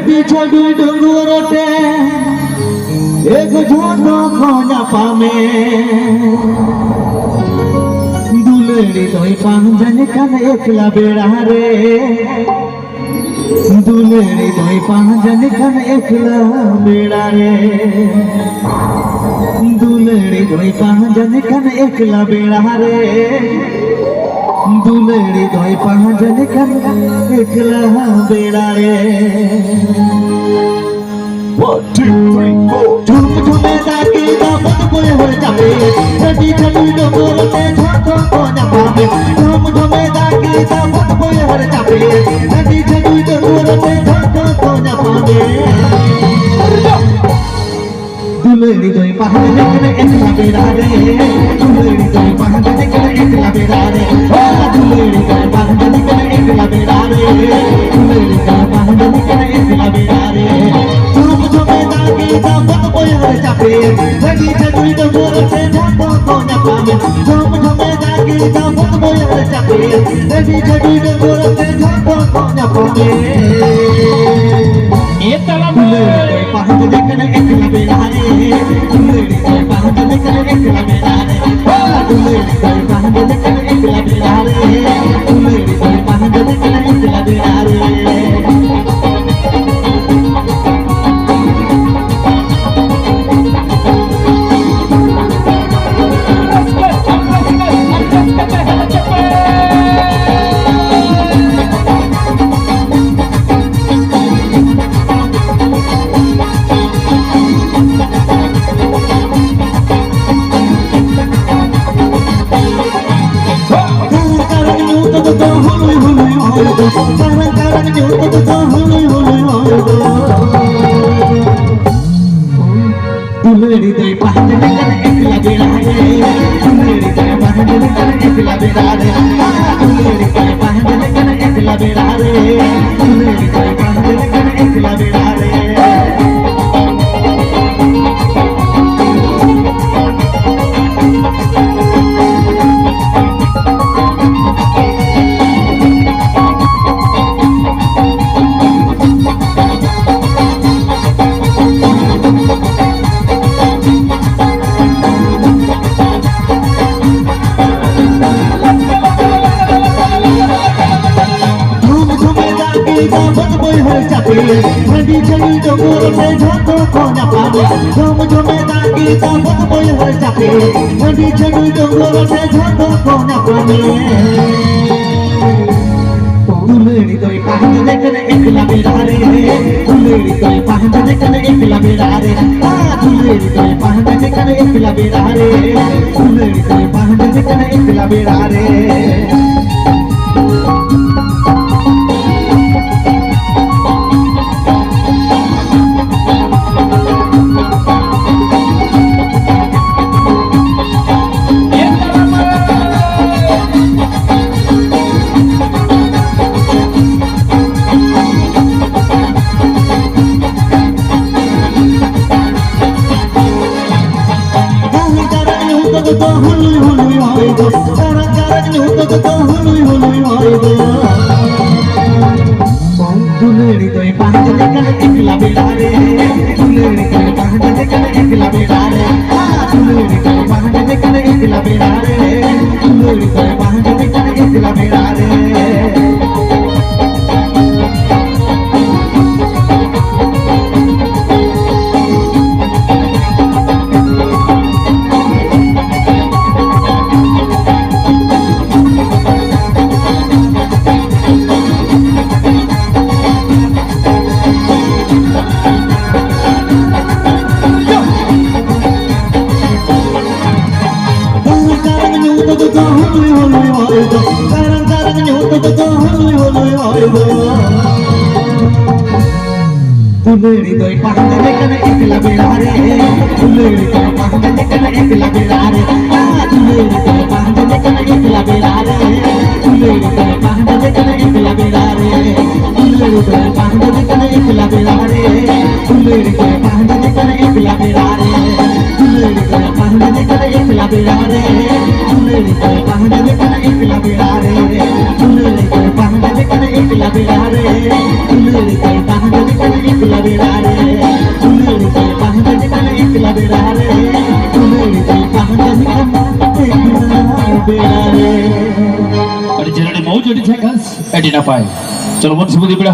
छड़ू डूंगरोटे एक झोटो खोना पामे दुलेरी तोय पांजन कन एकला बेड़ा रे दुलेरी तोय पांजन कन एकला बेड़ा रे दुलेरी तोय पांजन कन एकला बेड़ा रे दुलेरी तोय पांजन कन एकला बेड़ा रे 1, 2, 3, 4 झूम झूमे ताकी दामन कोई हो जावे नदी छड़ी डोरते झोटो को न पावे झूम झूमे ताकी दामन कोई हो जावे नदी छड़ी डोरते झोटो को न पावे दुलेरी तोय पांजन कन एकला बेड़ा रे दुलेरी तोय पांजन कन एकला बेड़ा रे दुलेरी तोय पांजन कन एकला बेड़ा रे दुलेरी तोय पांजन कन एकला बेड़ा रे दामन कोई हो जावे नदी छड़ी डोरते झोटो को न पावे झूम झूमे ताकी दामन कोई हो जावे नदी छड़ी डोरते झोटो को न पावे ये तला दुलेरी पांजन कन एकला बेड़ा रे दुलेरी तोय पांजन कन एकला बेड़ा रे दुलेरी तोय पांजन कन एकला बेड़ा रे दुलेरी तोय पांजन कन एकला बेड़ा रे दुलेरी तोय पांजन कन एकला बेड़ा रे दुलेरी तोय पांजन कन एकला बेड़ा रे दुलेरी तोय पांजन कन एकला बेड़ा रे दुलेरी तोय पांजन कन एकला बेड़ा रे दामन कोई हो जावे नदी छड़ी डोरते झोटो को न पावे झूम झूमे ताकी दामन कोई हो जावे नदी छड़ी डोरते झोटो को न पावे दुलेरी तोय पांजन कन एकला बेड़ा रे दुलेरी तोय पांजन कन एकला बेड़ा रे दुलेरी तोय पांजन कन एकला बेड़ा रे दुलेरी तोय पांजन कन एकला बेड़ा रे दुलेरी तोय पांजन कन एकला बेड़ा रे दुलेरी तोय पांजन कन एकला बेड़ा रे दुलेरी तोय पांजन कन एकला बेड़ा रे दुलेरी तोय पांजन कन एकला बेड़ा रे दुलेरी तोय पांजन कन एकला बेड़ा रे दुलेरी तोय पांजन कन एकला बेड़ा रे दुलेरी तोय पांजन कन एकला बेड़ा रे दुलेरी तोय पांजन कन एकला बेड़ा रे दुलेरी तोय पांजन कन एकला बेड़ा रे दुलेरी तोय पांजन कन एकला बेड़ा रे दुलेरी तोय पांजन कन एकला बेड़ा रे दुलेरी तोय पांजन कन एकला बेड़ा रे दुलेरी तोय पांजन कन एकला बेड़ा रे दुलेरी तोय पांजन कन একলা বেড়া রে ফুলের গায়ে পাহাড়ে যেখানে একলা বেড়া রে ফুলের গায়ে পাহাড়ে যেখানে একলা বেড়া রে अरे जरा मौज झकास एटी ना पाए चलो मन सुबह